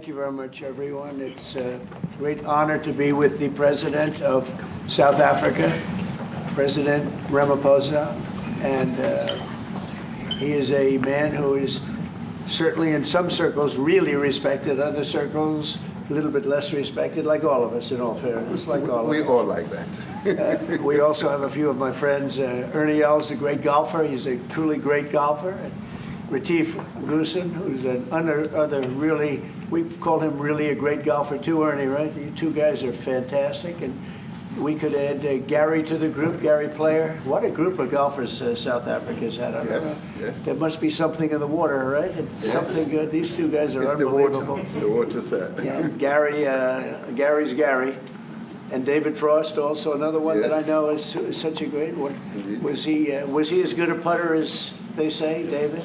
Thank you very much, everyone. It's a great honor to be with the President of South Africa, President Ramaphosa, and he is a man who is certainly in some circles really respected, other circles a little bit less respected, like all of us, in all fairness, like all of us. We all like that. We also have a few of my friends. Ernie Els, a great golfer. He's a truly great golfer. And Retief Goosen, who's another really, we call him really a great golfer too, Ernie, right? You two guys are fantastic. And we could add Gary to the group, Gary Player. What a group of golfers South Africa's had. Yes, yes. There must be something in the water, right? It's yes. something good. These two guys are it's unbelievable. It's the water set. Yeah, Gary's Gary. And David Frost, also another one yes. that I know is such a great one. Indeed. Was he as good a putter as they say, David?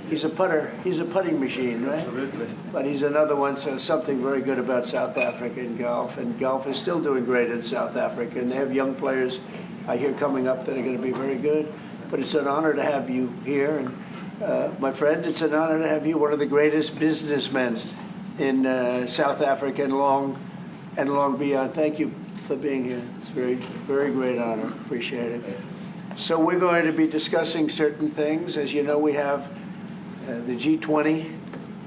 He's a putter. He's a putting machine, right? Absolutely. But he's another one. So something very good about South Africa in golf, and golf is still doing great in South Africa. And they have young players, I hear, coming up that are going to be very good. But it's an honor to have you here, and my friend, it's an honor to have you, one of the greatest businessmen in South Africa and long beyond. Thank you for being here. It's a very, very great honor. Appreciate it. So we're going to be discussing certain things. As you know, we have the G20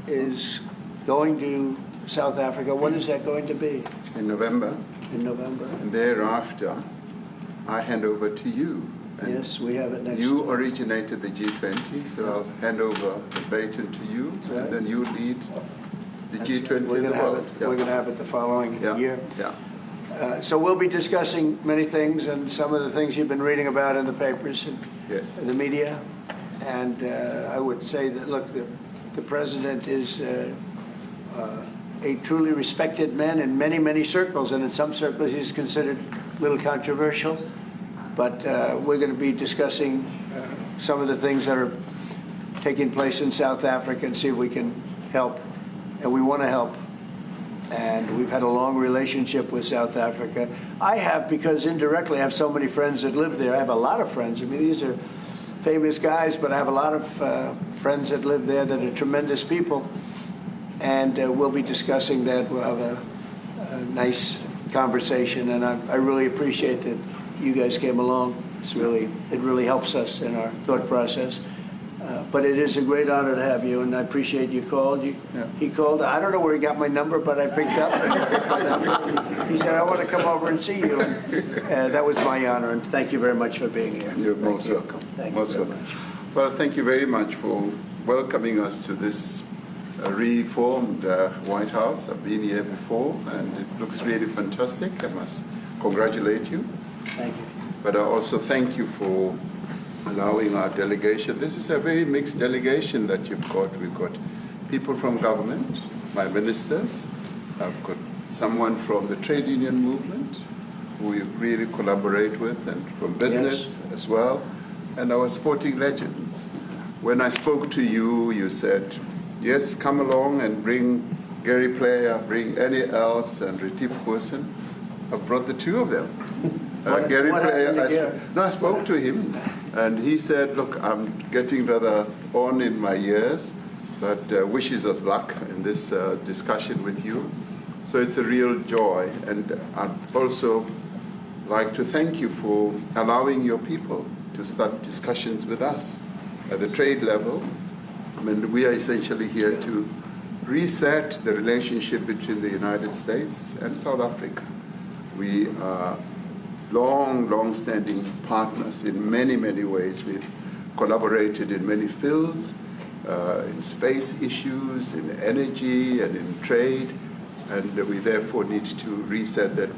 is going to South Africa. When is that going to be? In November. In November. And thereafter, I hand over to you. And yes, we have it next. You originated the G20, so I'll hand over the baton to you, right. And then you lead the G20 in the world. We're going to have it the following year. Yeah. So we'll be discussing many things, and some of the things you've been reading about in the papers and yes. in the media. And I would say that, look, the president is a truly respected man in many, many circles, and in some circles he's considered a little controversial. But we're going to be discussing some of the things that are taking place in South Africa and see if we can help. And we want to help. And we've had a long relationship with South Africa. I have, because indirectly I have so many friends that live there. I have a lot of friends. I mean, these are famous guys, but I have a lot of friends that live there that are tremendous people. And we'll be discussing that. We'll have a nice conversation. And I really appreciate that you guys came along. It really helps us in our thought process. But it is a great honor to have you, and I appreciate you called. He called. I don't know where he got my number, but I picked up. He said, I want to come over and see you. And that was my honor, and thank you very much for being here. You're most welcome. Thank you very much. Well, thank you very much for welcoming us to this reformed White House. I've been here before, and it looks really fantastic. I must congratulate you. Thank you. But I also thank you for allowing our delegation. This is a very mixed delegation that you've got. We've got people from government, my ministers. I've got someone from the trade union movement who we really collaborate with, and from business as well, and our sporting legends. When I spoke to you, you said, yes, come along and bring Gary Player, bring Ernie Els and Retief Goosen. I've brought the two of them. Gary Player, I spoke to him, and he said, look, I'm getting rather on in my years, but wishes us luck in this discussion with you. So it's a real joy, and I'd also like to thank you for allowing your people to start discussions with us at the trade level. I mean, we are essentially here to reset the relationship between the United States and South Africa. We are long-standing partners in many, many ways. We've collaborated in many fields, in space issues, in energy, and in trade, and we therefore need to reset that,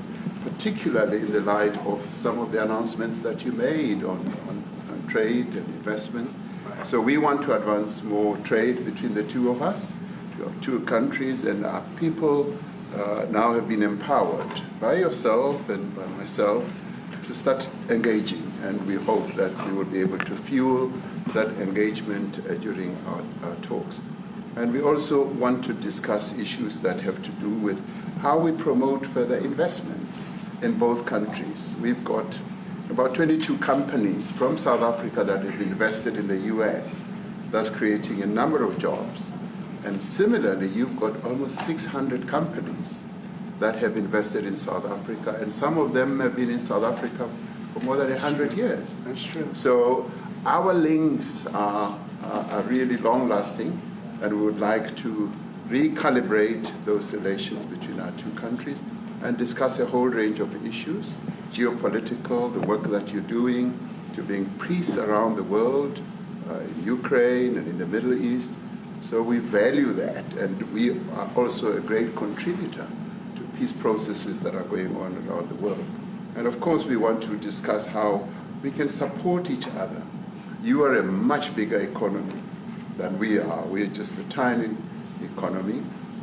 particularly in the light of some of the announcements that you made on trade and investment. Right. So we want to advance more trade between the two of us, two countries, and our people now have been empowered by yourself and by myself to start engaging, and we hope that we will be able to fuel that engagement during our talks. And we also want to discuss issues that have to do with how we promote further investments in both countries. We've got about 22 companies from South Africa that have invested in the US, thus creating a number of jobs. And similarly, you've got almost 600 companies that have invested in South Africa, and some of them have been in South Africa for more than 100 years. That's true. So our links are really long-lasting, and we would like to recalibrate those relations between our two countries and discuss a whole range of issues, geopolitical, the work that you're doing to bring peace around the world, in Ukraine and in the Middle East. So we value that, and we are also a great contributor to peace processes that are going on around the world. And of course, we want to discuss how we can support each other. You are a much bigger economy than we are. We're just a tiny economy,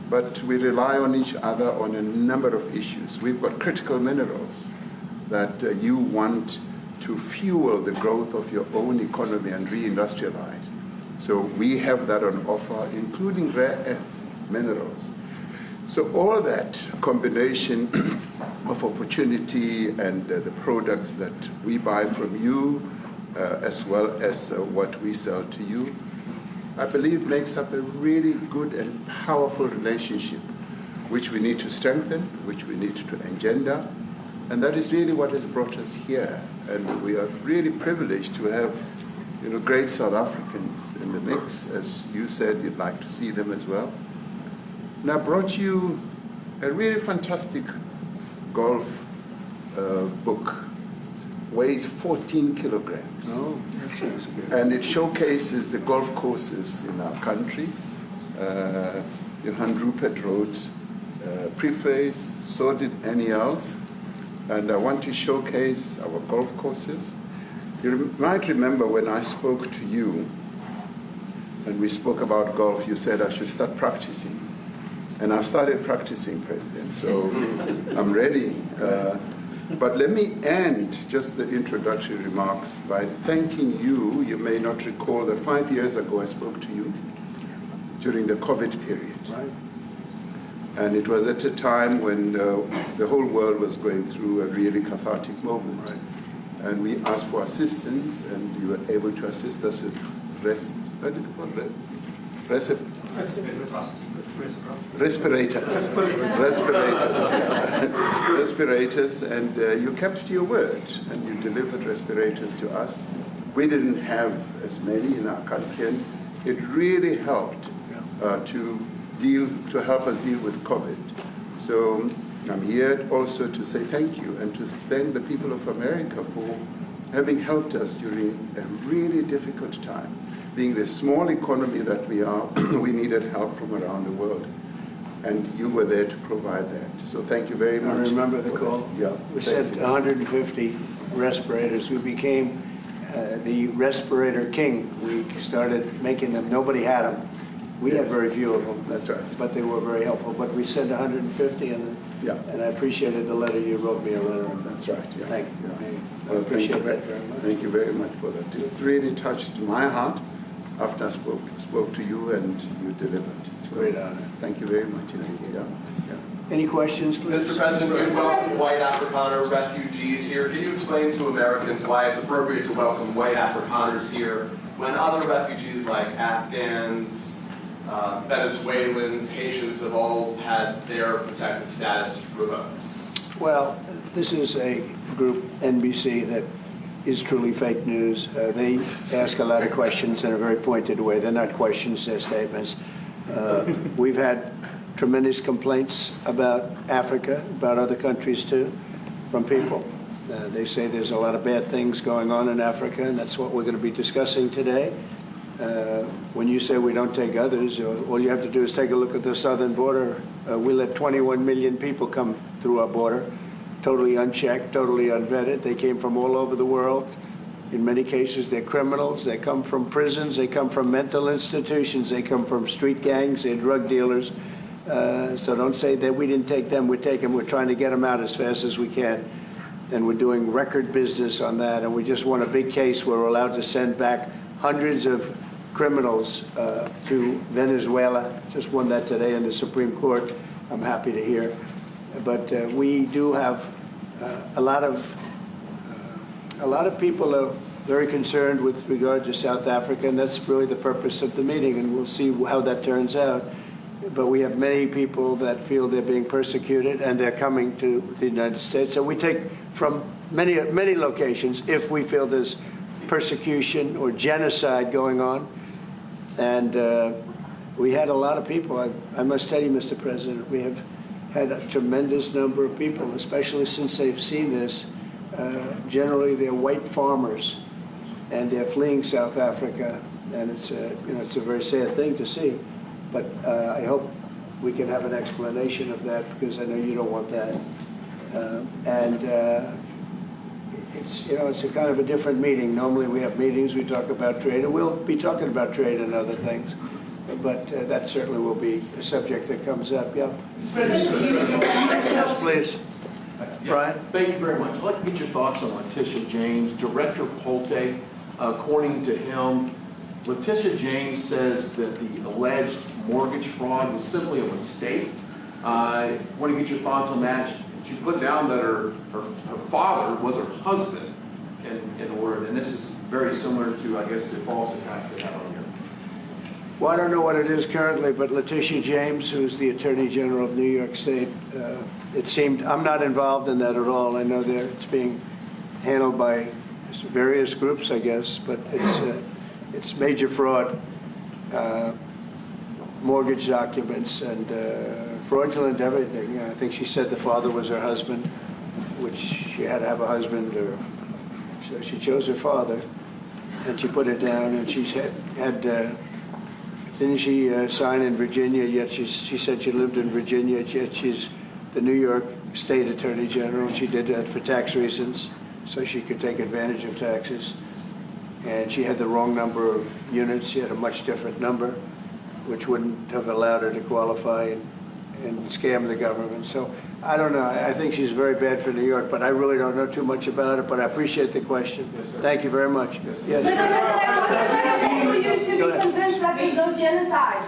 but we rely on each other on a number of issues. We've got critical minerals that you want to fuel the growth of your own economy and reindustrialize. So we have that on offer, including rare earth minerals. So all that combination of opportunity and the products that we buy from you, as well as what we sell to you, I believe makes up a really good and powerful relationship, which we need to strengthen, which we need to engender. And that is really what has brought us here. And we are really privileged to have, great South Africans in the mix. As you said, you'd like to see them as well. And I brought you a really fantastic golf book. Weighs 14 kilograms. Oh, that sounds good. And it showcases the golf courses in our country. Johann Rupert wrote preface, so did Annie Els. And I want to showcase our golf courses. You might remember when I spoke to you and we spoke about golf, you said I should start practicing. And I've started practicing, President, so I'm ready. But let me end just the introductory remarks by thanking you. You may not recall that 5 years ago I spoke to you during the COVID period. Right. And it was at a time when the whole world was going through a really cathartic moment. Right. And we asked for assistance, and you were able to assist us with respirators, respirators, and you kept to your word, and you delivered respirators to us. We didn't have as many in our country, and it really helped to help us deal with COVID. So I'm here also to say thank you and to thank the people of America for having helped us during a really difficult time. Being the small economy that we are, we needed help from around the world. And you were there to provide that. So thank you very much. I remember the call. Yeah. We sent 150 respirators. We became the respirator king. We started making them. Nobody had them. We had very few of them. That's right. But they were very helpful. But we sent 150, and I appreciated the letter. You wrote me a letter. That's right. Yeah. Thank you. I Well, appreciate that very much. Thank you very much for that. It really touched my heart after I spoke to you and you delivered. So, Great honor. Thank you very much. Yeah. Any questions, please? Mr. President, we welcome white Afrikaner refugees here. Can you explain to Americans why it's appropriate to welcome white Afrikaners here when other refugees like Afghans, Venezuelans, Haitians have all had their protected status revoked? Well, this is a group, NBC, that is truly fake news. They ask a lot of questions in a very pointed way. They're not questions, they're statements. We've had tremendous complaints about Africa, about other countries too, from people. They say there's a lot of bad things going on in Africa, and that's what we're going to be discussing today. When you say we don't take others, all you have to do is take a look at the southern border. We let 21 million people come through our border, totally unchecked, totally unvetted. They came from all over the world. In many cases, they're criminals. They come from prisons. They come from mental institutions. They come from street gangs. They're drug dealers. So don't say that we didn't take them. We take them. We're trying to get them out as fast as we can. And we're doing record business on that. And we just won a big case where we're allowed to send back hundreds of criminals to Venezuela. Just won that today in the Supreme Court. I'm happy to hear. But we do have a lot of people very concerned with regard to South Africa, and that's really the purpose of the meeting, and we'll see how that turns out. But we have many people that feel they're being persecuted, and they're coming to the United States. So we take from many locations if we feel there's persecution or genocide going on. And we had a lot of people. I must tell you, Mr. President, we have had a tremendous number of people, especially since they've seen this. Generally, they're white farmers, and they're fleeing South Africa, and it's it's a very sad thing to see. But I hope we can have an explanation of that, because I know you don't want that. It's a kind of a different meeting. Normally we have meetings, we talk about trade, and we'll be talking about trade and other things. But that certainly will be a subject that comes up. Yeah. Yes, please. Brian? Thank you very much. I'd like to get your thoughts on Letitia James. Director Polte, according to him, Letitia James says that the alleged mortgage fraud was simply a mistake. I want to get your thoughts on that. She put down that her father was her husband in order, and this is very similar to, I guess, the false attacks they have on here. Well, I don't know what it is currently, but Letitia James, who's the Attorney General of New York State, it seemed, I'm not involved in that at all. I know that it's being handled by various groups, I guess, but it's major fraud, mortgage documents, and fraudulent everything. I think she said the father was her husband, which she had to have a husband, or so she chose her father, and she put it down, and she had didn't she sign in Virginia, yet she said she lived in Virginia, yet she's the New York State Attorney General, and she did that for tax reasons, so she could take advantage of taxes. And she had the wrong number of units. She had a much different number, which wouldn't have allowed her to qualify and scam the government. So I don't know. I think she's very bad for New York, but I really don't know too much about it, but I appreciate the question. Yes, thank you very much. Yes, Yes. Mr. President, for you to be convinced that there's no genocide.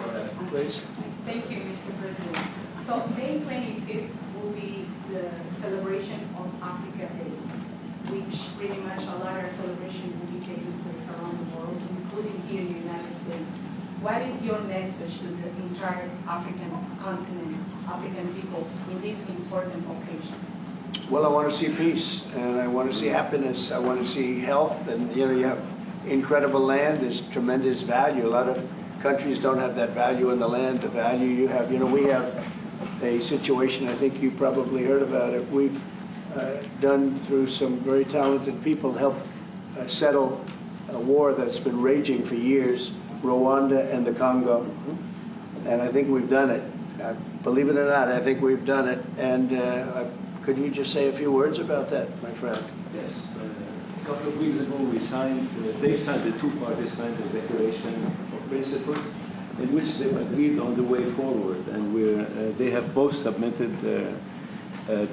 Please. Thank you, Mr. President. So May 25th will be the celebration of Africa Day, which pretty much a lot of celebration will be taking place around the world, including here in the United States. What is your message to the entire African continent, African people, in this important occasion? Well, I want to see peace, and I want to see happiness. I want to see health, and you have incredible land. There's tremendous value. A lot of countries don't have that value in the land, the value you have. We have a situation, I think you probably heard about it. We've done, through some very talented people, helped settle a war that's been raging for years, Rwanda and the Congo. And I think we've done it. Believe it or not, I think we've done it. And could you just say a few words about that, my friend? Yes. A couple of weeks ago, the two parties signed a declaration of principle in which they agreed on the way forward. And they have both submitted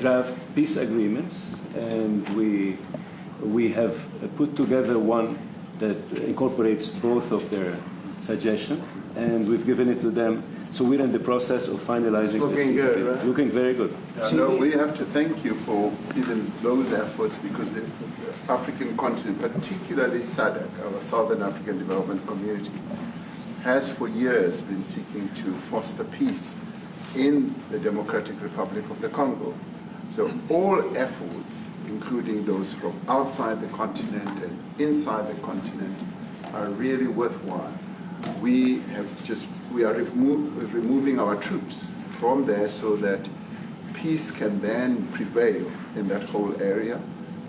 draft peace agreements, and we have put together one that incorporates both of their suggestions, and we've given it to them. So we're in the process of finalizing Looking this. good, right? Looking very good. No, we have to thank you for even those efforts, because the African continent, particularly SADC, our Southern African Development Community, has for years been seeking to foster peace in the Democratic Republic of the Congo. So all efforts, including those from outside the continent and inside the continent, are really worthwhile. We are removing our troops from there so that peace can then prevail in that whole area.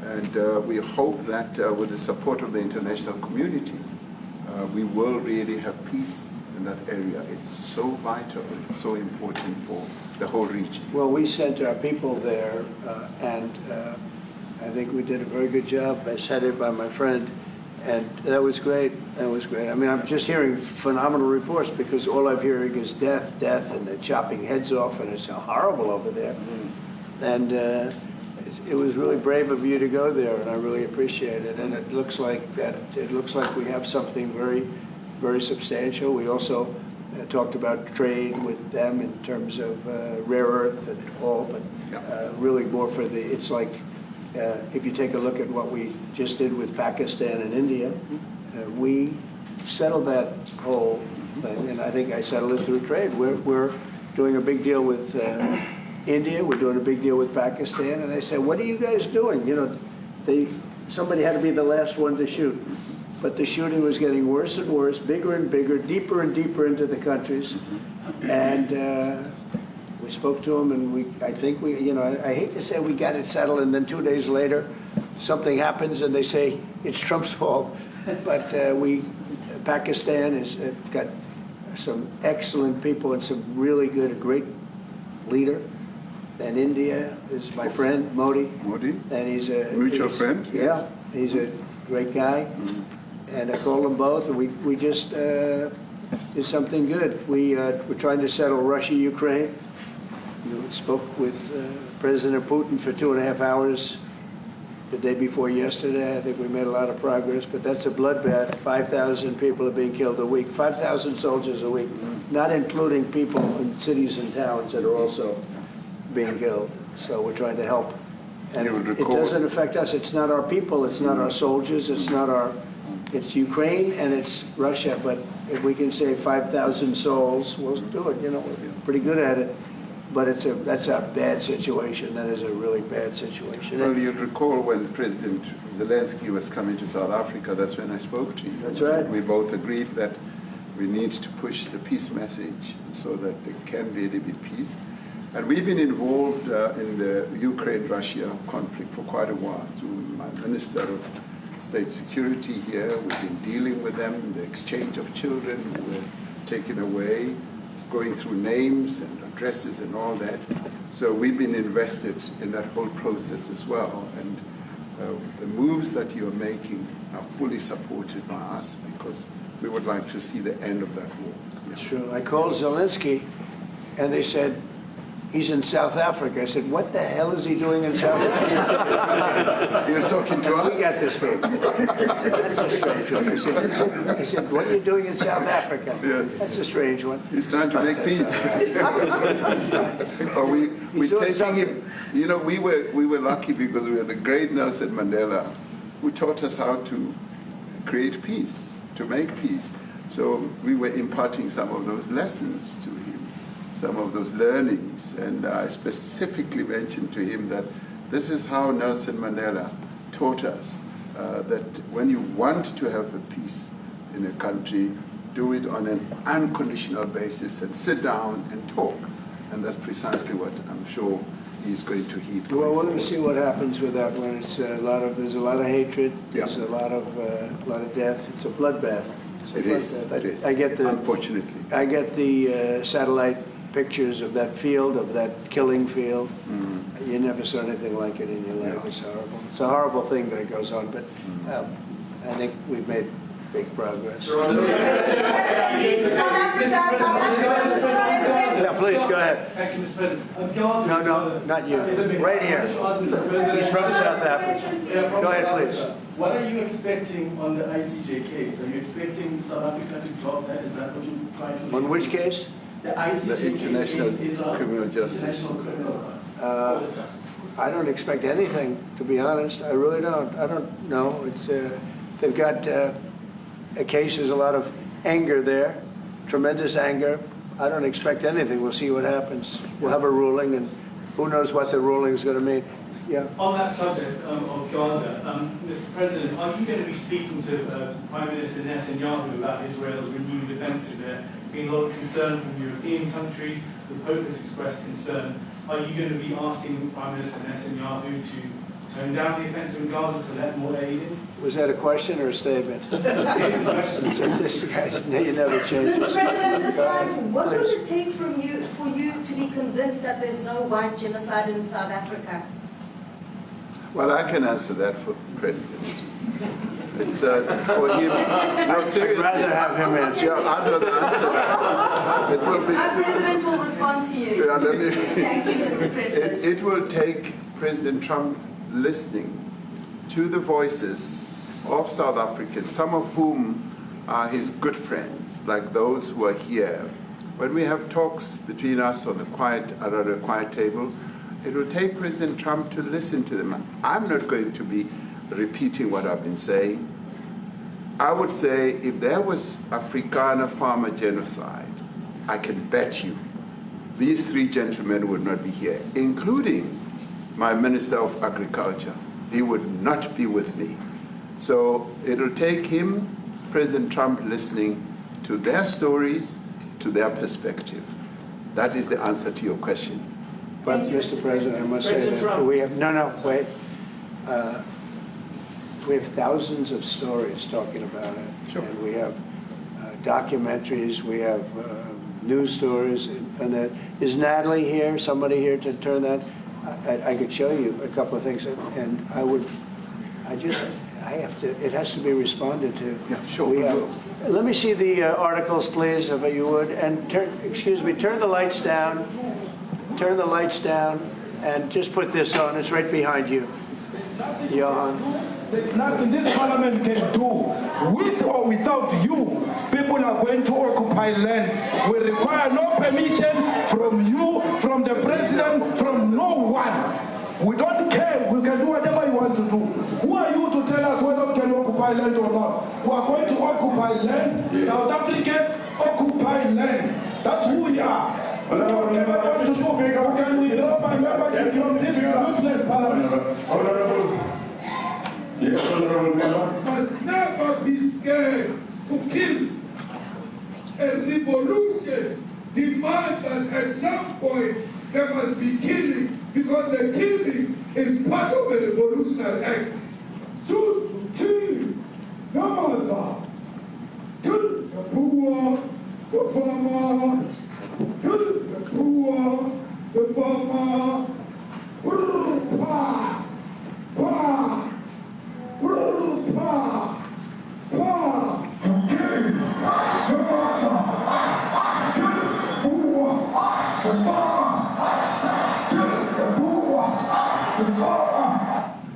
And we hope that with the support of the international community, we will really have peace in that area. It's so vital, it's so important for the whole region. Well, we sent our people there, and I think we did a very good job, as headed by my friend, and that was great. That was great. I mean, I'm just hearing phenomenal reports, because all I'm hearing is death, and they're chopping heads off, and it's horrible over there. And it was really brave of you to go there, and I really appreciate it. And it looks like we have something very, very substantial. We also talked about trade with them in terms of rare earth and all, but really more for it's like If you take a look at what we just did with Pakistan and India, we settled that whole thing, and I think I settled it through trade. We're doing a big deal with India, we're doing a big deal with Pakistan, and I said, what are you guys doing? You know, somebody had to be the last one to shoot. But the shooting was getting worse and worse, bigger and bigger, deeper and deeper into the countries. And we spoke to them, and I think you know, I hate to say we got it settled, and then 2 days later, something happens, and they say it's Trump's fault. But Pakistan has got some excellent people and some really good, a great leader. And India is my friend, Modi. Modi? And he's a mutual friend? Yeah, he's a great guy. And I called them both, and we just did something good. We're trying to settle Russia, Ukraine. We spoke with President Putin for 2.5 hours the day before yesterday. I think we made a lot of progress, but that's a bloodbath. 5,000 people are being killed a week, 5,000 soldiers a week, not including people in cities and towns that are also being killed. So we're trying to help. And it doesn't affect us. It's not our people. It's not our soldiers. It's Ukraine and it's Russia. But if we can save 5,000 souls, we'll do it. You know, we're pretty good at it. But that's a bad situation. That is a really bad situation. Well, you'll recall when President Zelensky was coming to South Africa, that's when I spoke to you. That's right. We both agreed that we need to push the peace message so that there can really be peace. And we've been involved in the Ukraine-Russia conflict for quite a while. Through my Minister of State Security here, we've been dealing with them, the exchange of children who were taken away, going through names and addresses and all that. So we've been invested in that whole process as well. And the moves that you're making are fully supported by us because we would like to see the end of that war. Yeah. Sure. I called Zelensky, and they said, he's in South Africa. I said, what the hell is he doing in South Africa? He was talking to us. We got this baby. I said, that's a strange one. I said, what are you doing in South Africa? Yes. That's a strange one. He's trying to make peace. We're taking him. You know, we were lucky because we had the great Nelson Mandela, who taught us how to create peace, to make peace. So we were imparting some of those lessons to him, some of those learnings, and I specifically mentioned to him that this is how Nelson Mandela taught us that when you want to have a peace in a country, do it on an unconditional basis and sit down and talk. And that's precisely what I'm sure he's going to heed. Well, we're going to see what happens with that one. It's there's a lot of hatred. Yeah. There's a lot of death. It's a bloodbath. It is. I get Unfortunately. I get the satellite pictures of that field, of that killing field. You never saw anything like it in your life. It's horrible. It's a horrible thing that goes on, but I think we've made big progress. Yeah, please, go ahead. Thank you, Mr. President. No, not you. Right here. He's from South Africa. Go ahead, please. What are you expecting on the ICJ case? Are you expecting South Africa to drop that? Is that what you're trying to do? On which case? The ICJ The International case is Criminal Justice. International Criminal Court. I don't expect anything, to be honest. I really don't. I don't know. It's they've got a case. There's a lot of anger there, tremendous anger. I don't expect anything. We'll see what happens. We'll have a ruling, and who knows what the ruling is going to mean. Yeah. On that subject of Gaza, Mr. President, are you going to be speaking to Prime Minister Netanyahu about Israel's renewed offensive there? There's been a lot of concern from European countries. The Pope has expressed concern. Are you going to be asking Prime Minister Netanyahu to tone down the offensive in Gaza to let more aid in? Was that a question or a statement? It's a question. This guy's, you never change. Mr. President, this time, what would Please. it take for you to be convinced that there's no white genocide in South Africa? Well, I can answer that for the President. It's for him. No, seriously. I'd rather have him answer. Yeah, I'd rather answer that. It will be. Our president will respond to you. Yeah, let me- Thank you, Mr. President. It will take President Trump listening to the voices of South Africans, some of whom are his good friends, like those who are here. When we have talks between us on the around a quiet table, It will take President Trump to listen to them. I'm not going to be repeating what I've been saying. I would say if there was Afrikaner farmer genocide, I can bet you these three gentlemen would not be here, including my Minister of Agriculture. He would not be with me. So it'll take him, President Trump, listening to their stories, to their perspective. That is the answer to your question. But, Mr. President, I must say that we have, wait. We have thousands of stories talking about it. Sure. And we have documentaries, we have news stories, and that. Is Natalie here, somebody here to turn that? I could show you a couple of things, and it has to be responded to. Yeah, sure. Let me see the articles, please, if you would, and turn the lights down. Turn the lights down, and just put this on. It's right behind you, Johan. There's nothing this parliament can do. With or without you, people are going to occupy land. We require no permission from you, from the president, from no one. We don't care. We can do whatever you want to do. Who are you to tell us whether we can occupy land or not? We are going to occupy land. Yes. South Africa occupy land. That's who we are. Whatever we want to do, we can withdraw my membership from this useless parliament. Yes, Honorable Member. Must never be scared to kill. A revolution demands that at some point there must be killing, because the killing is part of a revolutionary act. Shoot to kill. Namaza. Kill the poor, the farmer. Kill the poor, the farmer. Pa, pa.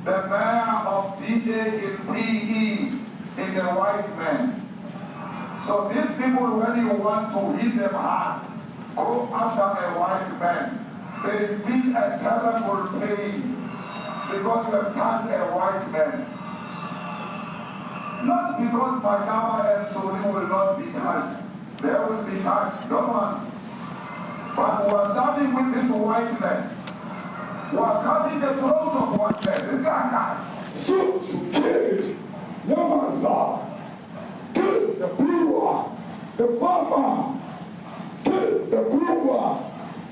The mayor of DA in PE is a white man. So these people, when you want to hit them hard, go after a white man. They feel a terrible pain because you have touched a white man. Not because Mashawa and Soli will not be touched. They will be touched, no one. But we are starting with this whiteness. We are cutting the throat of whiteness. Shoot to kill. Yamasa. Kill the brewer, the farmer. Kill the brewer,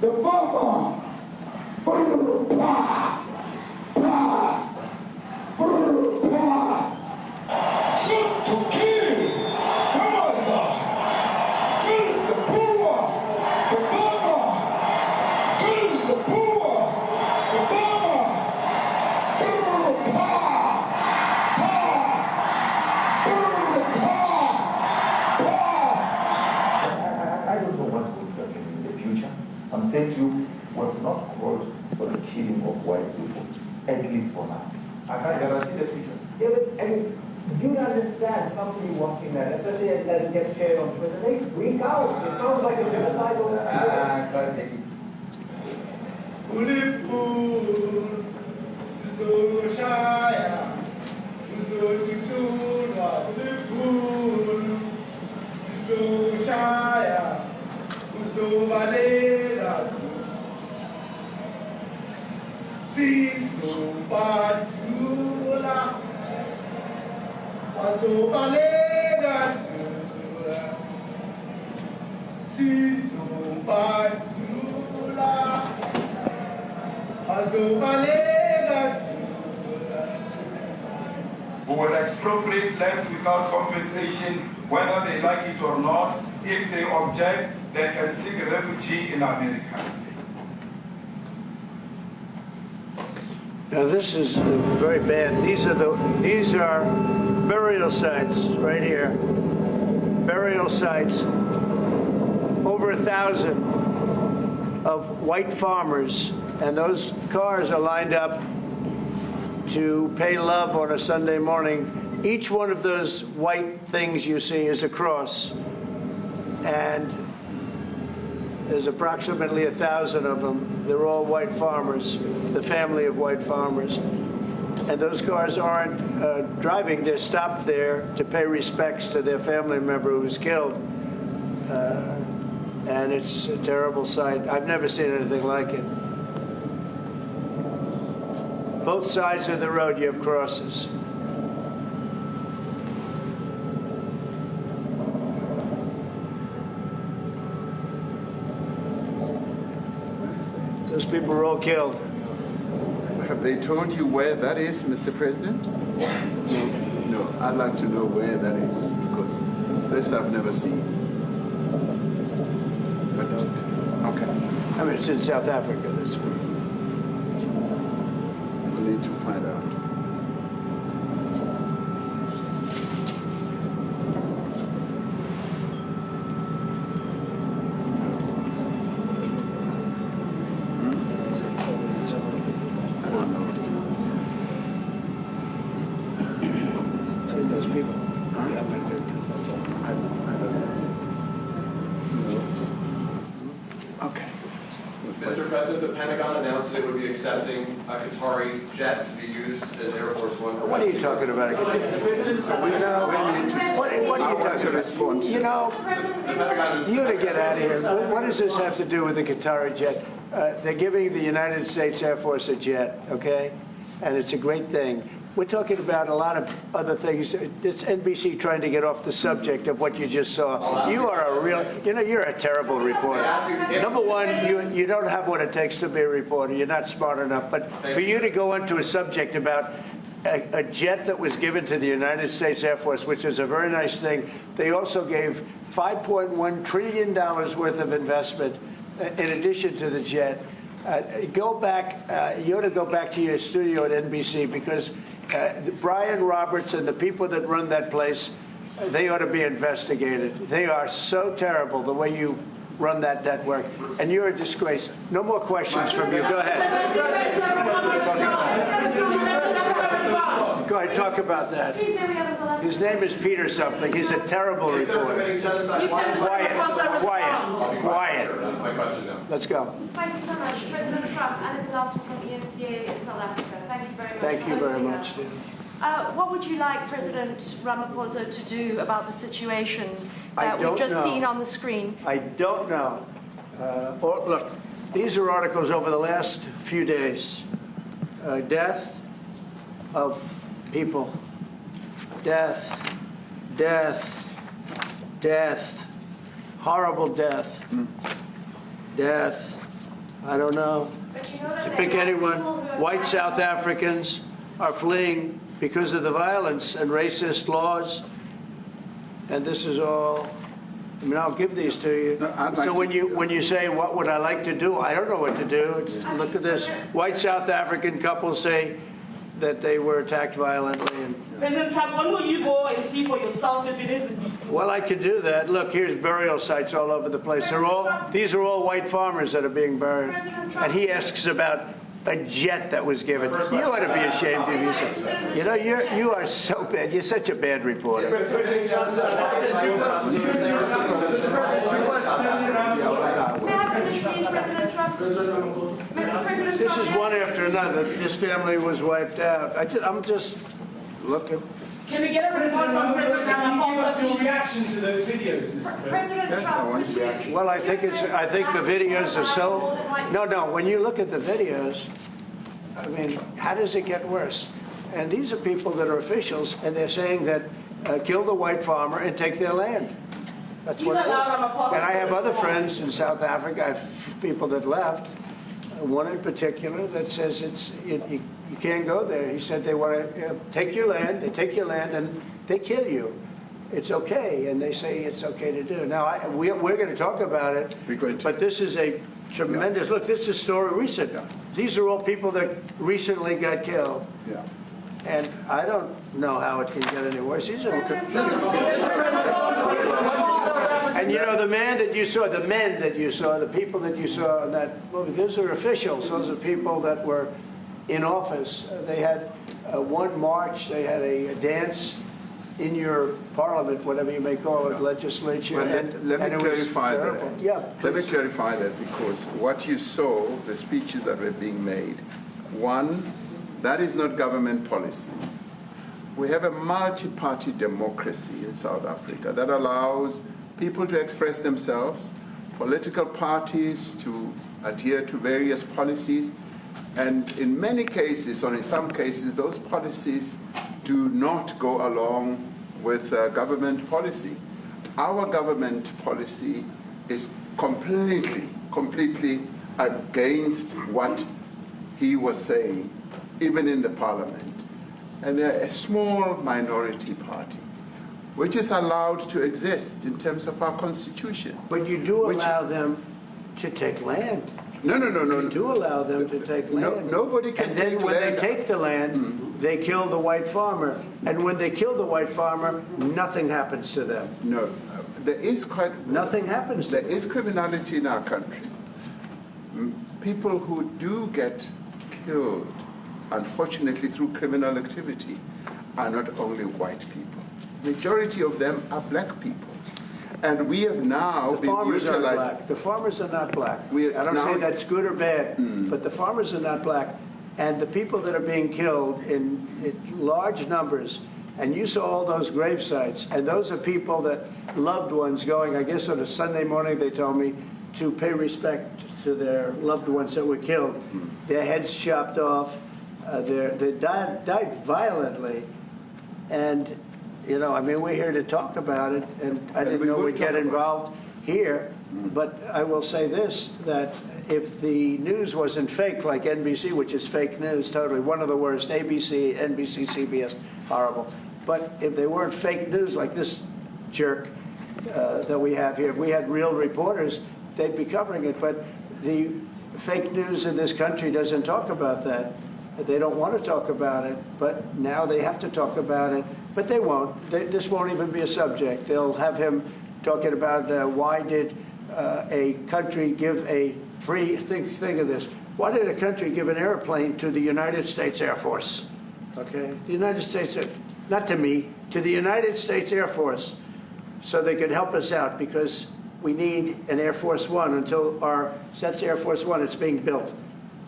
the farmer. Shoot to kill. Yamasa. Kill the brewer, the farmer. Kill the brewer, the farmer. I don't know what's going to happen in the future. I'm saying to you, was not called for the killing of white people, at least for now. I can't guarantee the future. Yeah, but I mean, you understand somebody watching that, especially as it gets shared on Twitter, they freak out. It sounds like a genocide over there. I can't take it. Who will expropriate land without compensation, whether they like it or not. If they object, they can seek refugee in America. Now this is very bad. These are burial sites right here. Burial sites. Over 1,000 of white farmers, and those cars are lined up to pay love on a Sunday morning. Each one of those white things you see is a cross, and there's approximately 1,000 of them They're all white farmers, the family of white farmers. And those cars aren't driving. They're stopped there to pay respects to their family member who was killed. And it's a terrible sight. I've never seen anything like it. Both sides of the road, you have crosses. Those people were all killed. Have they told you where that is, Mr. President? No, I'd like to know where that is, because this I've never seen. But, okay. I mean, it's in South Africa. That's where. We need to find out. Mr. President, the Pentagon announced that it would be accepting a Qatari jet to be used as Air Force One. What are you talking about? What are you talking about? You know, you got to get out of here. What does this have to do with the Qatari jet? They're giving the United States Air Force a jet, okay? And it's a great thing. We're talking about a lot of other things. It's NBC trying to get off the subject of what you just saw. You are a real, you're a terrible reporter. Number one, you don't have what it takes to be a reporter. You're not smart enough. But for you to go into a subject about a jet that was given to the United States Air Force, which is a very nice thing, they also gave $5.1 trillion worth of investment in addition to the jet. Go back, you ought to go back to your studio at NBC, because Brian Roberts and the people that run that place, they ought to be investigated. They are so terrible the way you run that network, and you're a disgrace. No more questions from you. Go ahead. Go ahead, talk about that. His name is Peter something. He's a terrible reporter. Quiet. That's my question now. Let's go. Thank you so much. President Trump, and it's Austin from ENCA in South Africa. Thank you very much. Thank you very much. What would you like President Ramaphosa to do about the situation that we've just seen on the screen? I don't know. Look, these are articles over the last few days. Death of people. Death. Horrible death. Death. I don't know. To pick anyone, white South Africans are fleeing because of the violence and racist laws. And this is all, I mean, I'll give these to you. So when you say, what would I like to do? I don't know what to do. Look at this. White South African couple say that they were attacked violently. And, President Trump, when will you go and see for yourself if it is? well, I could do that. Look, here's burial sites all over the place. These are all white farmers that are being buried. And he asks about a jet that was given. You ought to be ashamed of yourself. You know, you are so bad. You're such a bad reporter. This is one after another. This family was wiped out. I'm just looking. Can we get a report from President Ramaphosa? Your reaction to those videos, Mr. President Trump, Well, I think the videos are so. No. When you look at the videos, I mean, how does it get worse? And these are people that are officials, and they're saying that kill the white farmer and take their land. That's what. And I have other friends in South Africa. I have people that left. One in particular that says you can't go there. He said they want to take your land. They take your land and they kill you. It's okay, and they say it's okay to do. Now we're going to talk about it. But this is a tremendous look. This is a story recent. These are all people that recently got killed. Yeah. And I don't know how it can get any worse. These are. And you know, the men that you saw, the people that you saw in that movie, those are officials. Those are people that were in office. They had one march, they had a dance in your parliament, whatever you may call it, legislature. Well, and let me it was clarify terrible. that. Yeah, Let me please. clarify that, because what you saw, the speeches that were being made, one, that is not government policy. We have a multi-party democracy in South Africa that allows people to express themselves, political parties to adhere to various policies, and in many cases, or in some cases, those policies do not go along with government policy. Our government policy is completely against what he was saying, even in the parliament. And they're a small minority party, which is allowed to exist in terms of our constitution. But you do allow them to take land. No. You do allow them to take land. Nobody can and take then when land. they take the land, they kill the white farmer. And when they kill the white farmer, nothing happens to them. No, there is nothing happens to them. There is criminality in our country. People who do get killed, unfortunately, through criminal activity, are not only white people. Majority of them are black people. And we have now The farmers are utilized. black. The farmers are not black. We I don't now- say that's good or bad, but the farmers are not black. And the people that are being killed in large numbers, and you saw all those grave sites, and those are people that loved ones going, I guess on a Sunday morning, they told me, to pay respect to their loved ones that were killed. Their heads chopped off. They died violently. And, you know, I mean, we're here to talk about it, and I didn't know we'd get involved here. But I will say this, that if the news wasn't fake, like NBC, which is fake news, totally, one of the worst, ABC, NBC, CBS, horrible. But if they weren't fake news like this jerk that we have here, if we had real reporters, they'd be covering it. But the fake news in this country doesn't talk about that. They don't want to talk about it, but now they have to talk about it. But they won't. This won't even be a subject. They'll have him talking about why did a country give a free, think of this, why did a country give an airplane to the United States Air Force? Okay, the United States, not to me, to the United States Air Force, so they could help us out, because we need an Air Force One until that's Air Force One, it's being built,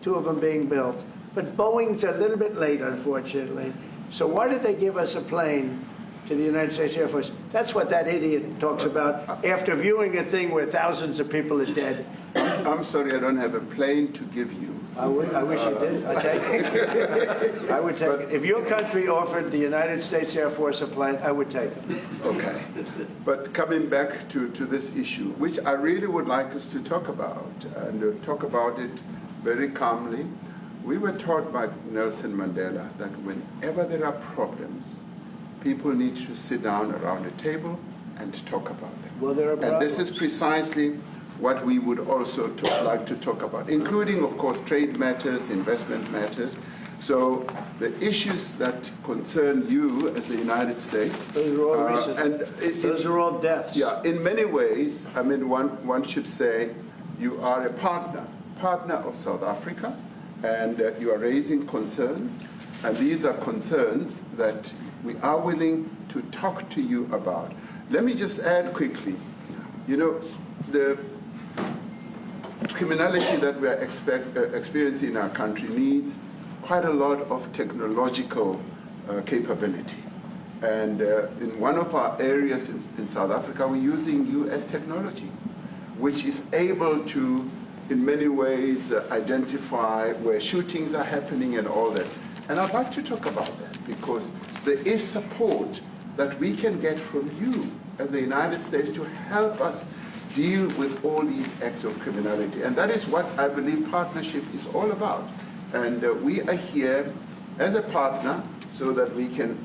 2 of them being built. But Boeing's a little bit late, unfortunately. So why did they give us a plane to the United States Air Force? That's what that idiot talks about after viewing a thing where thousands of people are dead. I'm sorry, I don't have a plane to give you. I wish you did. I take it. I would take it. If your country offered the United States Air Force a plane, I would take it. Okay. But coming back to this issue, which I really would like us to talk about, and talk about it very calmly. We were taught by Nelson Mandela that whenever there are problems, people need to sit down around a table and talk about them. Well, there are And this is precisely what we would also like to talk about, including, of course, trade matters, investment matters. So the issues that concern you as the United States. Those are all recent. Those are all deaths. Yeah, in many ways, I mean, one should say you are a partner of South Africa, and you are raising concerns, and these are concerns that we are willing to talk to you about. Let me just add quickly, you know, the criminality that we are experiencing in our country needs quite a lot of technological capability. And in one of our areas in South Africa, we're using US technology, which is able to, in many ways, identify where shootings are happening and all that. And I'd like to talk about that, because there is support that we can get from you as the United States to help us deal with all these acts of criminality. And that is what I believe partnership is all about. And we are here as a partner so that we can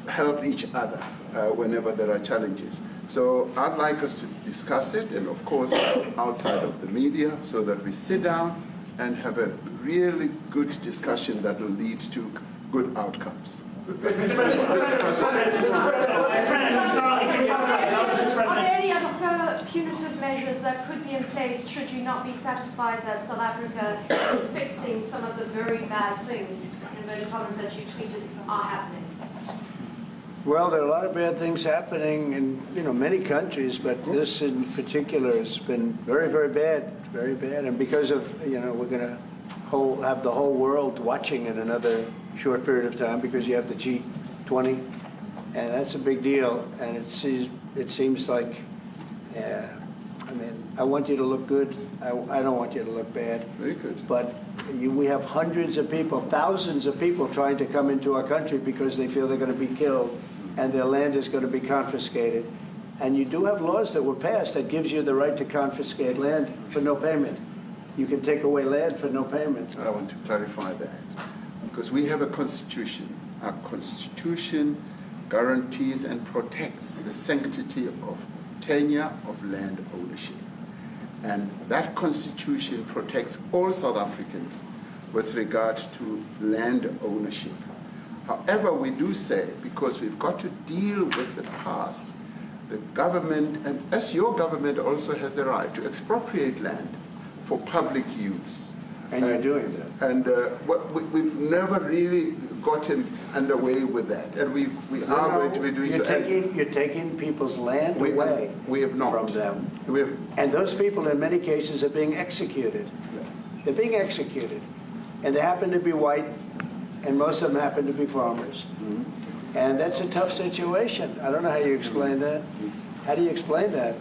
help each other whenever there are challenges. So I'd like us to discuss it, and of course outside of the media, so that we sit down and have a really good discussion that will lead to good outcomes. Are there any other further punitive measures that could be in place should you not be satisfied that South Africa is fixing some of the very bad things, in inverted commas, that you tweeted are happening? Well, there are a lot of bad things happening in many countries, but this in particular has been very, very bad, very bad. And because of we're going to have the whole world watching in another short period of time because you have the G20, and that's a big deal. And it seems like, I want you to look good. I don't want you to look bad. Very good. But we have hundreds of people, thousands of people trying to come into our country because they feel they're going to be killed and their land is going to be confiscated. And you do have laws that were passed that gives you the right to confiscate land for no payment. You can take away land for no payment. I want to clarify that because we have a constitution. Our constitution guarantees and protects the sanctity of tenure of land ownership. And that constitution protects all South Africans with regard to land ownership. However, we do say, because we've got to deal with the past, the government, and as your government also has the right to expropriate land for public use. And you're doing that. And we've never really gotten underway with that. And we are going to be doing so. You're taking people's land away we have not. from them. And those people, in many cases, are being executed. They're being executed. And they happen to be white, and most of them happen to be farmers. Mm-hmm. And that's a tough situation. I don't know how you explain that. How do you explain that?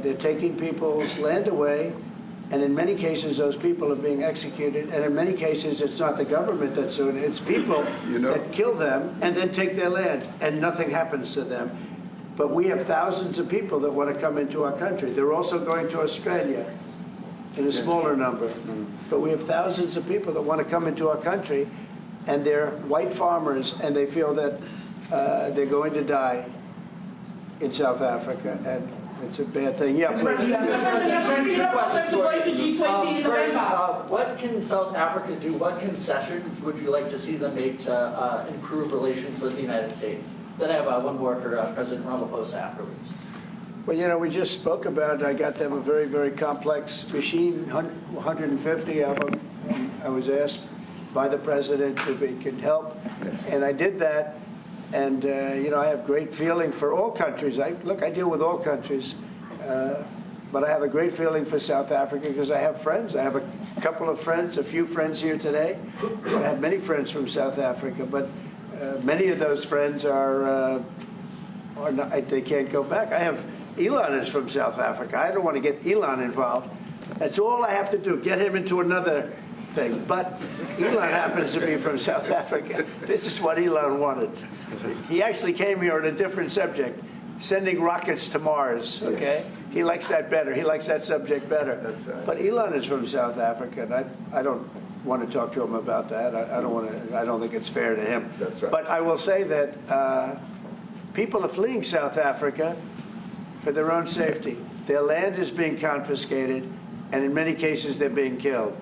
They're taking people's land away, and in many cases, those people are being executed. And in many cases, it's not the government that's doing it. It's people that kill them and then take their land, and nothing happens to them. But we have thousands of people that want to come into our country. They're also going to Australia in a smaller number. But we have thousands of people that want to come into our country, and they're white farmers, and they feel that they're going to die in South Africa, and it's a bad thing. Yeah, please. What can South Africa do? What concessions would you like to see them make to improve relations with the United States? Then I have one more for President Ramaphosa afterwards. Well, we just spoke about, I got them a very, very complex machine, 150 of them. I was asked by the president if he could help, and I did that. And, I have great feeling for all countries. I deal with all countries, but I have a great feeling for South Africa because I have friends. I have a couple of friends, a few friends here today. I have many friends from South Africa, but many of those friends are not, they can't go back. I have, Elon is from South Africa. I don't want to get Elon involved. That's all I have to do, get him into another thing. But Elon happens to be from South Africa. This is what Elon wanted. He actually came here on a different subject, sending rockets to Mars, okay? Yes. He likes that better. He likes that subject better. That's right. But Elon is from South Africa, and I don't want to talk to him about that. I don't think it's fair to him. That's right. But I will say that people are fleeing South Africa for their own safety. Their land is being confiscated, and in many cases they're being killed.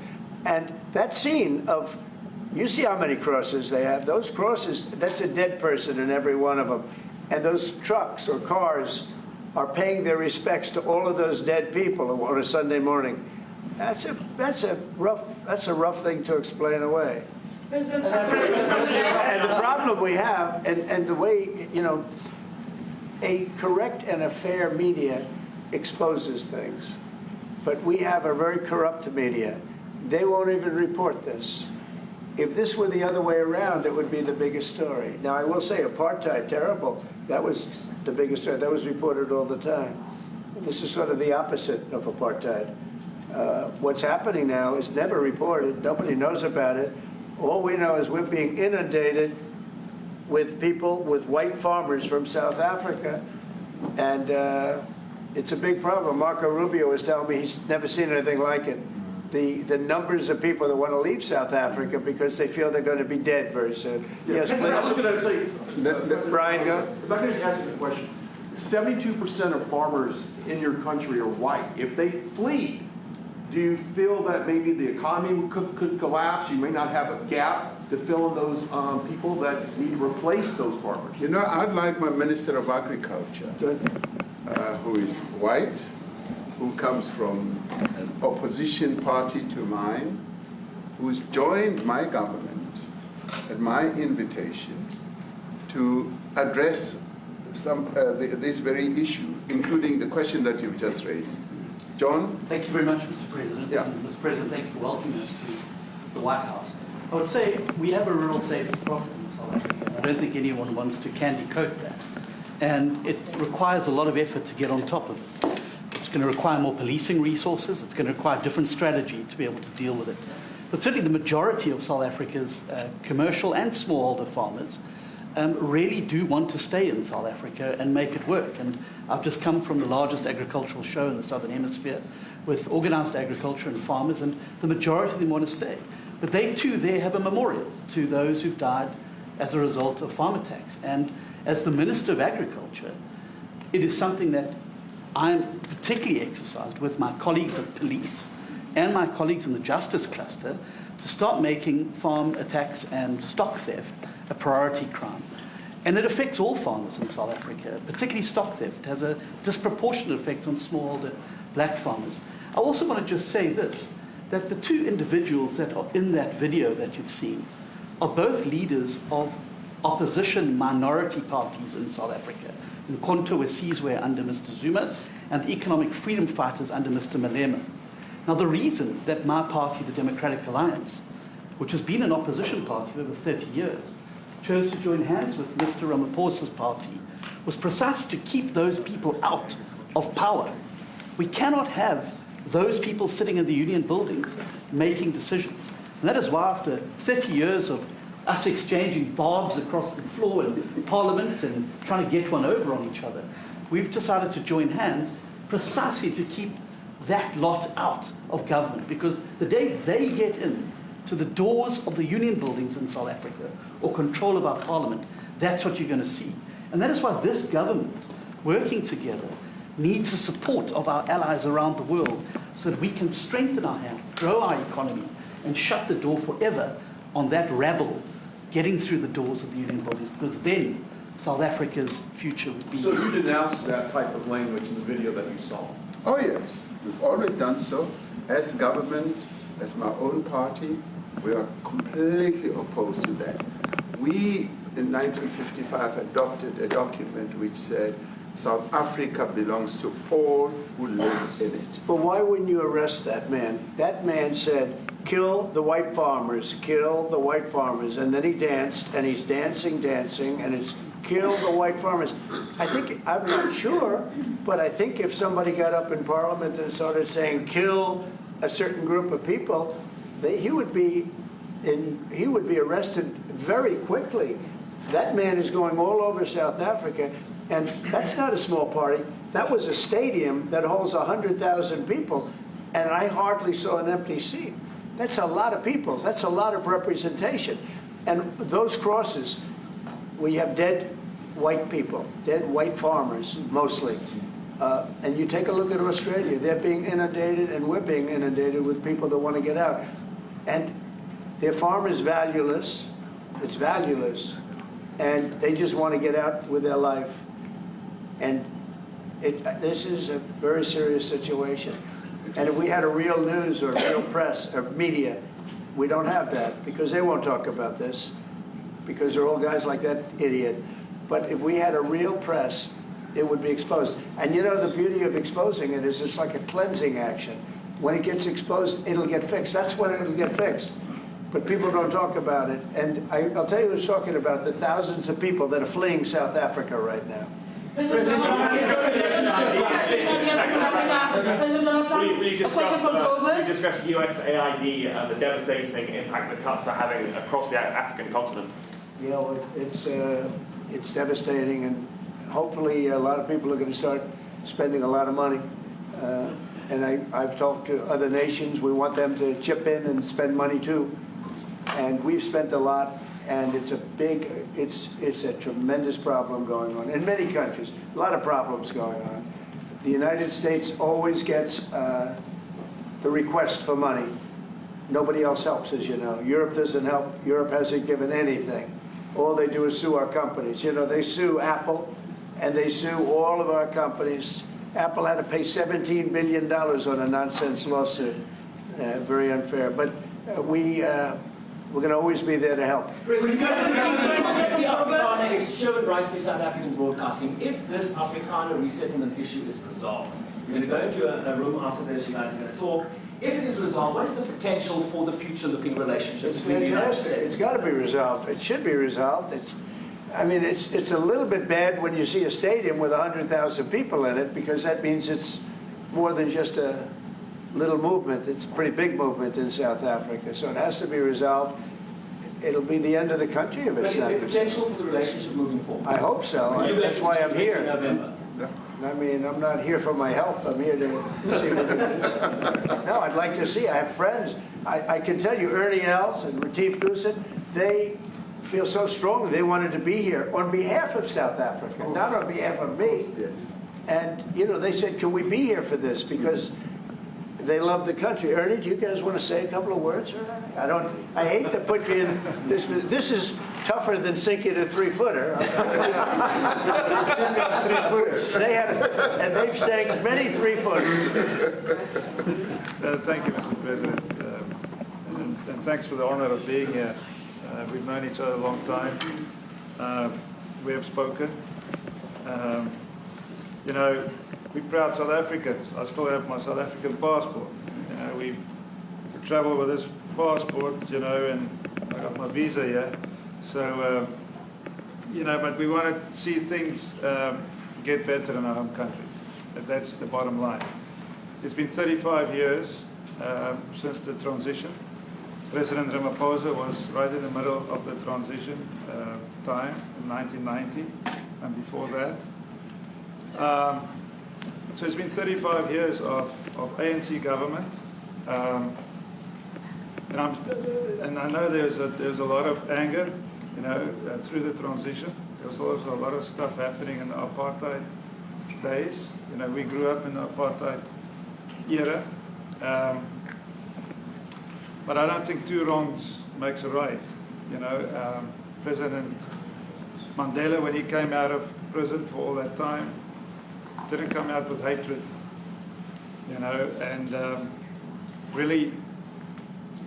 And that scene of, you see how many crosses they have. Those crosses, that's a dead person in every one of them. And those trucks or cars are paying their respects to all of those dead people on a Sunday morning. That's a rough thing to explain away. And the problem we have, and the way, a correct and a fair media exposes things. But we have a very corrupt media. They won't even report this. If this were the other way around, it would be the biggest story. Now, I will say apartheid, terrible. That was the biggest story. That was reported all the time. This is sort of the opposite of apartheid. What's happening now is never reported. Nobody knows about it. All we know is we're being inundated with people, with white farmers from South Africa, and it's a big problem. Marco Rubio was telling me he's never seen anything like it. The numbers of people that want to leave South Africa because they feel they're going to be dead very soon. Yes, please. I was going to say, Brian, go. If I could just ask you a question. 72% of farmers in your country are white. If they flee, do you feel that maybe the economy could collapse? You may not have a gap to fill in those people that need to replace those farmers. I'd like my Minister of Agriculture, who is white, who comes from an opposition party to mine, who's joined my government at my invitation to address this very issue, including the question that you've just raised. John? Thank you very much, Mr. President. Yeah. And Mr. President, thank you for welcoming us to the White House. I would say we have a rural safety problem in South Africa. I don't think anyone wants to candy coat that. And it requires a lot of effort to get on top of it. It's going to require more policing resources. It's going to require a different strategy to be able to deal with it. But certainly the majority of South Africa's commercial and smallholder farmers really do want to stay in South Africa and make it work. And I've just come from the largest agricultural show in the Southern Hemisphere with organized agriculture and farmers, and the majority of them want to stay. But they too there have a memorial to those who've died as a result of farm attacks. And as the Minister of Agriculture, it is something that I'm particularly exercised with my colleagues at police and my colleagues in the justice cluster to start making farm attacks and stock theft a priority crime. And it affects all farmers in South Africa, particularly stock theft. It has a disproportionate effect on smallholder black farmers. I also want to just say this, that the two individuals that are in that video that you've seen are both leaders of opposition minority parties in South Africa. Nkonto Wesizwe under Mr. Zuma and the economic freedom fighters under Mr. Malema. Now, the reason that my party, the Democratic Alliance, which has been an opposition party for over 30 years, chose to join hands with Mr. Ramaphosa's party was precisely to keep those people out of power. We cannot have those people sitting in the union buildings making decisions. And that is why after 30 years of us exchanging barbs across the floor in Parliament and trying to get one over on each other, we've decided to join hands precisely to keep that lot out of government, because the day they get in to the doors of the union buildings in South Africa or control of our parliament, that's what you're going to see. And that is why this government, working together, needs the support of our allies around the world so that we can strengthen our hand, grow our economy, and shut the door forever on that rabble getting through the doors of the union buildings, because then South Africa's future would be... So you denounced that type of language in the video that you saw? Oh, yes. We've always done so. As government, as my own party, we are completely opposed to that. We, in 1955, adopted a document which said South Africa belongs to all who live in it. But why wouldn't you arrest that man? That man said, kill the white farmers, kill the white farmers. And then he danced, and he's dancing, and it's kill the white farmers. I think, I'm not sure, but I think if somebody got up in Parliament and started saying kill a certain group of people, he would be arrested very quickly. That man is going all over South Africa, and that's not a small party. That was a stadium that holds 100,000 people, and I hardly saw an empty seat. That's a lot of people. That's a lot of representation. And those crosses, we have dead white people, dead white farmers, mostly. And you take a look at Australia, they're being inundated, and we're being inundated with people that want to get out. And their farm is valueless, it's valueless, and they just want to get out with their life. And this is a very serious situation. And if we had a real news or real press or media, we don't have that, because they won't talk about this, because they're all guys like that idiot. But if we had a real press, it would be exposed. And you know, the beauty of exposing it is it's like a cleansing action. When it gets exposed, it'll get fixed. That's when it'll get fixed. But people don't talk about it. And I'll tell you who's talking about the thousands of people that are fleeing South Africa right now. Will you discuss USAID and the devastating impact the cuts are having across the African continent? Yeah, well, it's devastating, and hopefully a lot of people are going to start spending a lot of money. And I've talked to other nations. We want them to chip in and spend money too. And we've spent a lot, and it's a tremendous problem going on in many countries. A lot of problems going on. The United States always gets the request for money. Nobody else helps, as you know. Europe doesn't help. Europe hasn't given anything. All they do is sue our companies. You know, they sue Apple, and they sue all of our companies. Apple had to pay $17 billion on a nonsense lawsuit. Very unfair. But we We're going to always be there to help. President, the Afrikaner is human rights by South African broadcasting. If this Afrikaner resettlement issue is resolved, we're going to go into a room after this, you guys are going to talk. If it is resolved, what is the potential for the future-looking relationships between the United States? It's got to be resolved. It should be resolved. It's a little bit bad when you see a stadium with 100,000 people in it, because that means it's more than just a little movement. It's a pretty big movement in South Africa. So it has to be resolved. It'll be the end of the country if it's not. But is there potential for the relationship moving forward? I hope so. That's why I'm here. November. I mean, I'm not here for my health. I'm here to see what we can do. No, I'd like to see. I have friends. I can tell you, Ernie Els and Retief Goosen, they feel so strongly they wanted to be here on behalf of South Africa, not on behalf of me. Yes. And, they said, can we be here for this? Because they love the country. Ernie, do you guys want to say a couple of words? I hate to put you in this. This is tougher than sinking a 3-footer. They've sank many 3-footers. Thank you, Mr. President. And thanks for the honor of being here. We've known each other a long time. We have spoken. We're proud South Africans. I still have my South African passport. We travel with this passport, and I got my visa here. So, but we want to see things get better in our home country. That's the bottom line. It's been 35 years since the transition. President Ramaphosa was right in the middle of the transition time in 1990 and before that. So it's been 35 years of ANC government, and I know there's a lot of anger, through the transition. There was also a lot of stuff happening in the apartheid days. We grew up in the apartheid era, but I don't think two wrongs makes a right. President Mandela, when he came out of prison for all that time, didn't come out with hatred, and really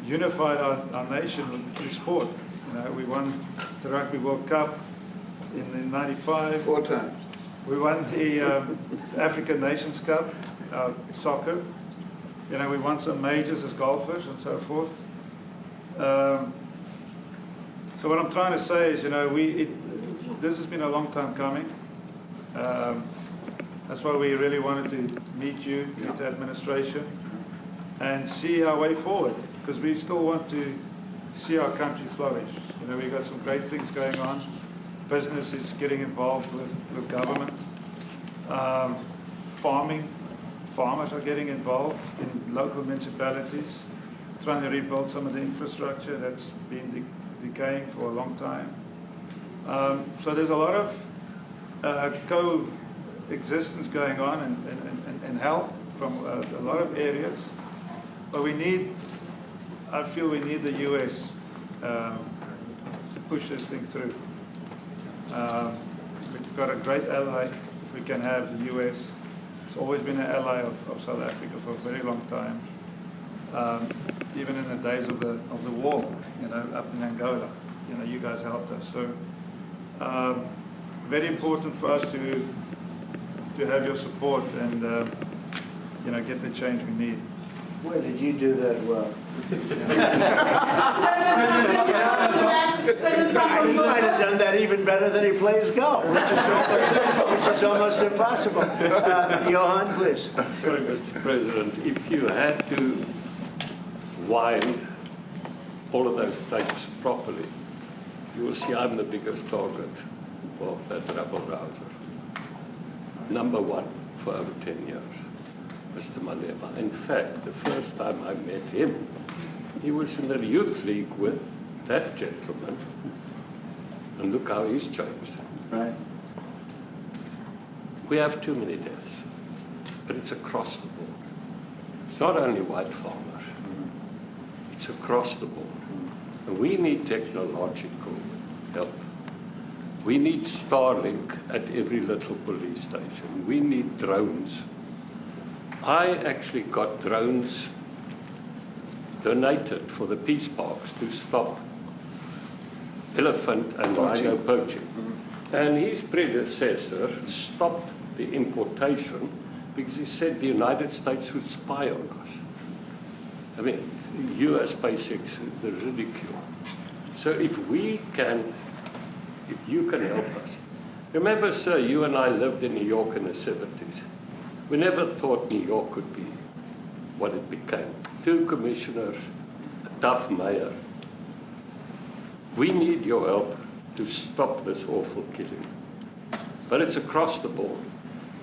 unified our nation through sport. We won the Rugby World Cup in '95. 4 times. We won the African Nations Cup, soccer. We won some majors as golfers and so forth. So what I'm trying to say is, this has been a long time coming. That's why we really wanted to meet you, meet the administration, and see our way forward, because we still want to see our country flourish. We've got some great things going on. Business is getting involved with government. Farmers are getting involved in local municipalities, trying to rebuild some of the infrastructure that's been decaying for a long time. So there's a lot of coexistence going on and help from a lot of areas. But I feel we need the U.S. To push this thing through. We've got a great ally, if we can have the U.S. It's always been an ally of South Africa for a very long time. Even in the days of the war, up in Angola, you guys helped us. So very important for us to have your support and get the change we need. Where did you do that well? You might have done that even better than he plays golf, which is almost impossible. Johan, please. Sorry, Mr. President, if you had to wind all of those tapes properly, you will see I'm the biggest target of that rabble-rouser. Number one for over 10 years, Mr. Malema. In fact, the first time I met him, he was in the youth league with that gentleman. And look how he's changed. Right. We have too many deaths, but it's across the board. It's not only white farmers, it's across the board. And we need technological help. We need Starlink at every little police station. We need drones. I actually got drones donated for the peace parks to stop elephant and rhino poaching. And his predecessor stopped the importation because he said the United States would spy on us. I mean, US basics, the ridicule. So if you can help us. Remember, sir, you and I lived in New York in the 70s. We never thought New York could be what it became. 2 commissioners, a tough mayor. We need your help to stop this awful killing. But it's across the board.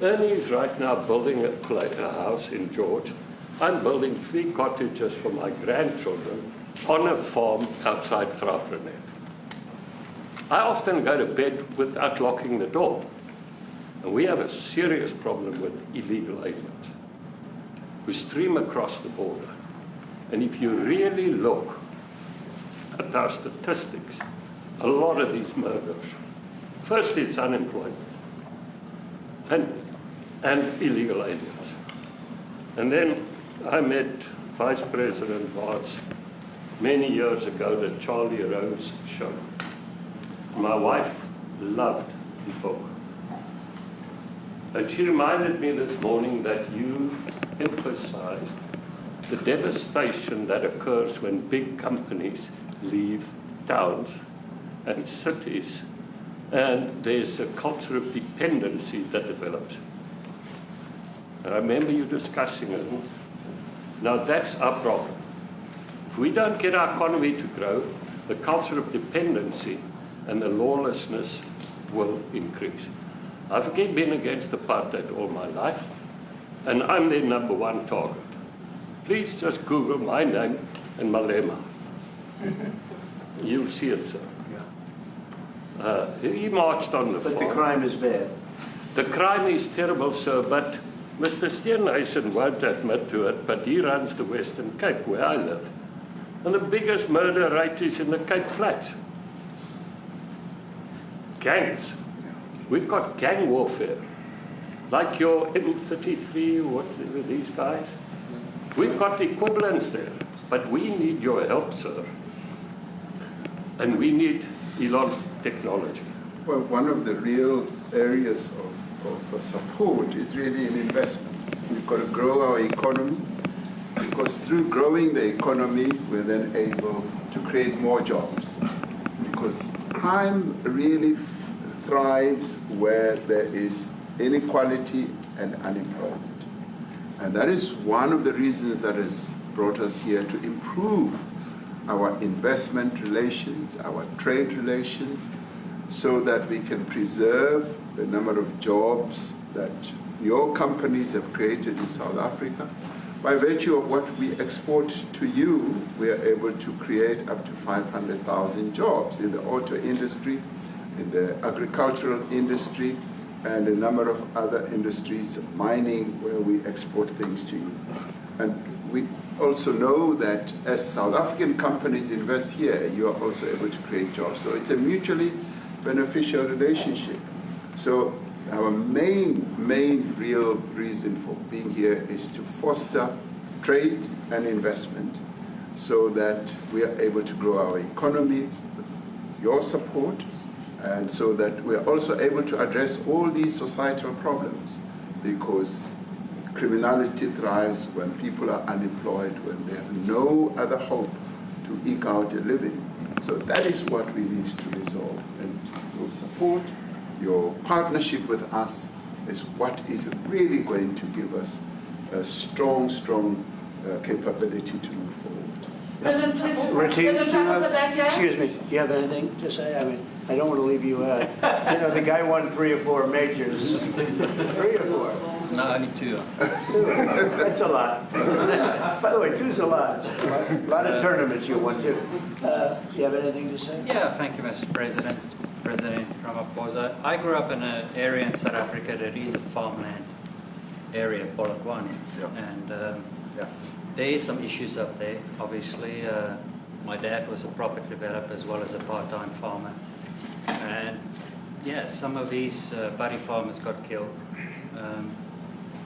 Ernie is right now building a house in George. I'm building 3 cottages for my grandchildren on a farm outside Grafrenet. I often go to bed without locking the door. And we have a serious problem with illegal aliens who stream across the border. And if you really look at our statistics, a lot of these murders, firstly it's unemployment and illegal aliens. And then I met Vice President Watts many years ago, the Charlie Rose show. My wife loved the book. And she reminded me this morning that you emphasized the devastation that occurs when big companies leave towns and cities, and there's a culture of dependency that develops. And I remember you discussing it. Now that's our problem. If we don't get our economy to grow, the culture of dependency and the lawlessness will increase. I've again been against apartheid all my life, and I'm their #1 target. Please just Google my name and Malema. You'll see it, sir. He marched on the farm. But the crime is bad. The crime is terrible, sir, but Mr. Steenhuisen won't admit to it, but he runs the Western Cape, where I live. And the biggest murder rate is in the Cape Flats. Gangs. We've got gang warfare. Like your M33, whatever these guys. We've got equivalents there. But we need your help, sir. And we need Elon technology. Well, one of the real areas of support is really in investments. We've got to grow our economy, because through growing the economy, we're then able to create more jobs. Because crime really thrives where there is inequality and unemployment. And that is one of the reasons that has brought us here, to improve our investment relations, our trade relations, so that we can preserve the number of jobs that your companies have created in South Africa. By virtue of what we export to you, we are able to create up to 500,000 jobs in the auto industry, in the agricultural industry, and a number of other industries, mining, where we export things to you. And we also know that as South African companies invest here, you are also able to create jobs. So it's a mutually beneficial relationship. So our main real reason for being here is to foster trade and investment, so that we are able to grow our economy with your support, and so that we are also able to address all these societal problems, because criminality thrives when people are unemployed, when they have no other hope to eke out a living. So that is what we need to resolve. And your support, your partnership with us is what is really going to give us a strong capability to move forward. Excuse me, do you have anything to say? I mean, I don't want to leave you out. You know, the guy won 3 or 4 majors. 3 or 4? No, only 2. That's a lot. By the way, 2's a lot. A lot of tournaments you won too. You have anything to say? Yeah, thank you, Mr. President. President Ramaphosa. I grew up in an area in South Africa that is a farmland area, Polokwane. And there is some issues up there, obviously. My dad was a property developer as well as a part-time farmer. And yeah, some of these buddy farmers got killed.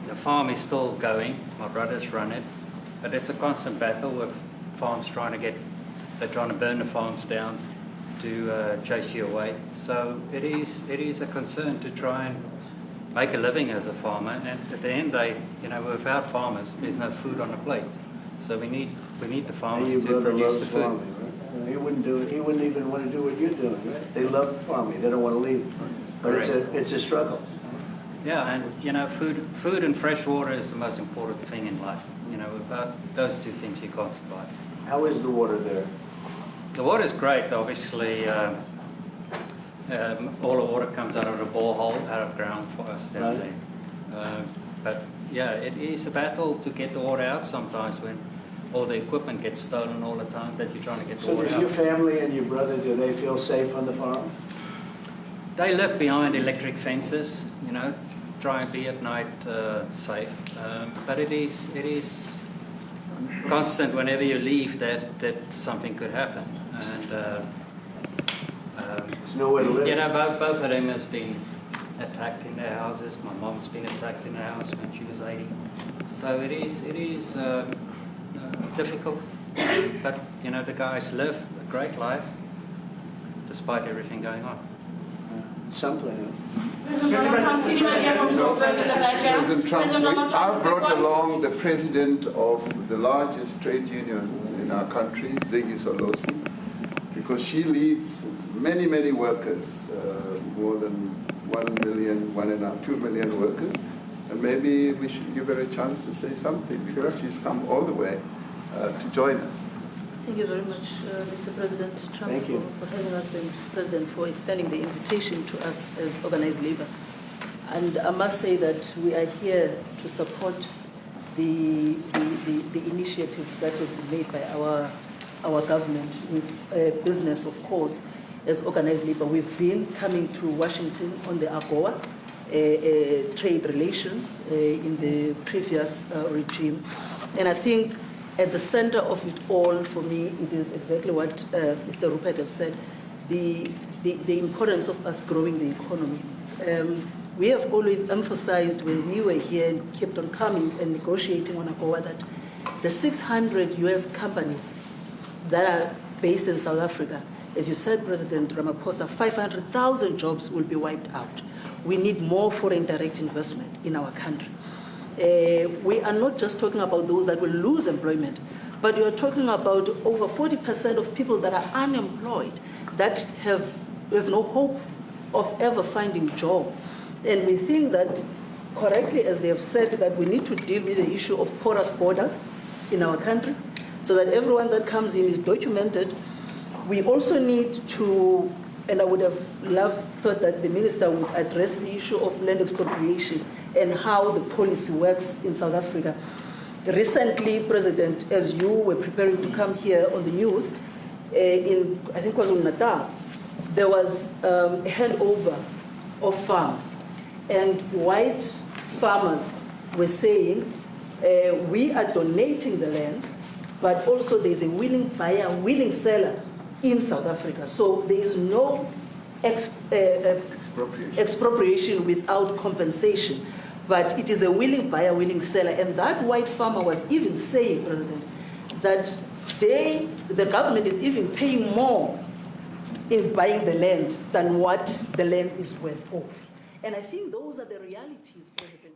The farm is still going. My brothers run it. But it's a constant battle with farms they're trying to burn the farms down. to chase you away. So it is a concern to try and make a living as a farmer. And at the end, without farmers, there's no food on the plate. So we need the farmers And to your brother produce loves the food. farming, right? He wouldn't even want to do what you're doing, right? They love farming. They don't want to leave. But it's a struggle. Yeah, and food and fresh water is the most important thing in life. Without those two things, you can't survive. How is the water there? The water is great, obviously. All the water comes out of the borehole, out of ground for us down there. But yeah, it is a battle to get the water out sometimes when all the equipment gets stolen all the time that you're trying to get the So water does out. your family and your brother, do they feel safe on the farm? They live behind electric fences, try and be at night safe. But it is constant whenever you leave that something could happen. And there's nowhere to live. Both of them has been attacked in their houses. My mom's been attacked in her house when she was 80. So it is difficult. But the guys live a great life despite everything going on. President Trump, I brought along the president of the largest trade union in our country, Ziggy Solosi, because she leads many, many workers, more than 1 million, 2 million workers, and maybe we should give her a chance to say something because she's come all the way to join us. Thank you very much, Mr. President Trump, Thank you. for having us, and President, for extending the invitation to us as organized labor. And I must say that we are here to support the initiative that has been made by our government with business, of course, as organized labor. We've been coming to Washington on the AGOA trade relations in the previous regime. And I think at the center of it all, for me, it is exactly what Mr. Rupert has said, the importance of us growing the economy. We have always emphasized when we were here and kept on coming and negotiating on AGOA that the 600 US companies that are based in South Africa, as you said, President Ramaphosa, 500,000 jobs will be wiped out. We need more foreign direct investment in our country. We are not just talking about those that will lose employment, but we are talking about over 40% of people that are unemployed, that have no hope of ever finding a job. And we think that, correctly, as they have said, that we need to deal with the issue of porous borders in our country, so that everyone that comes in is documented. We also need to, and I would have thought that the minister would address the issue of land expropriation and how the policy works in South Africa. Recently, President, as you were preparing to come here on the news, in, I think it was in Natal, there was a handover of farms. And white farmers were saying, we are donating the land, but also there's a willing buyer, willing seller in South Africa. So there is no expropriation without compensation. But it is a willing buyer, willing seller. And that white farmer was even saying, President, that the government is even paying more in buying the land than what the land is worth of. And I think those are the realities, President.